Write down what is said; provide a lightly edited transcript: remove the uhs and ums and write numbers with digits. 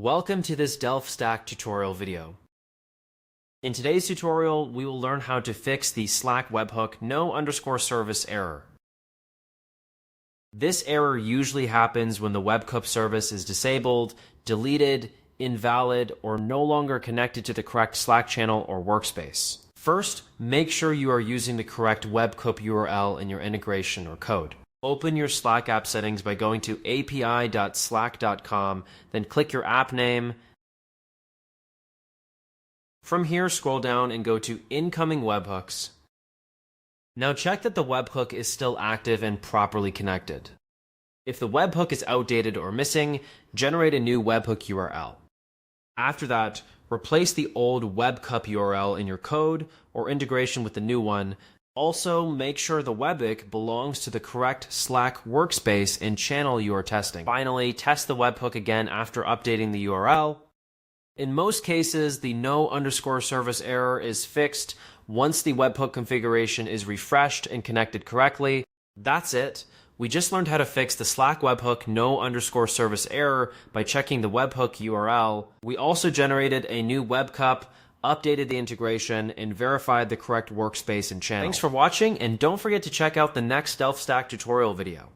Welcome to this Delph Stack tutorial video. In today's tutorial, we will learn how to fix the Slack Webhook no_service error. This error usually happens when the webhook service is disabled, deleted, invalid, or no longer connected to the correct Slack channel or workspace. First, make sure you are using the correct webhook URL in your integration or code. Open your Slack app settings by going to api.slack.com, then click your app name. From here, scroll down and go to Incoming Webhooks. Now check that the webhook is still active and properly connected. If the webhook is outdated or missing, generate a new webhook URL. After that, replace the old webhook URL in your code or integration with the new one. Also, make sure the webhook belongs to the correct Slack workspace and channel you are testing. Finally, test the webhook again after updating the URL. In most cases, the no_service error is fixed once the webhook configuration is refreshed and connected correctly. That's it. We just learned how to fix the Slack webhook no_service error by checking the webhook URL. We also generated a new webhook, updated the integration, and verified the correct workspace and channel. Thanks for watching, and don't forget to check out the next Delph Stack tutorial video.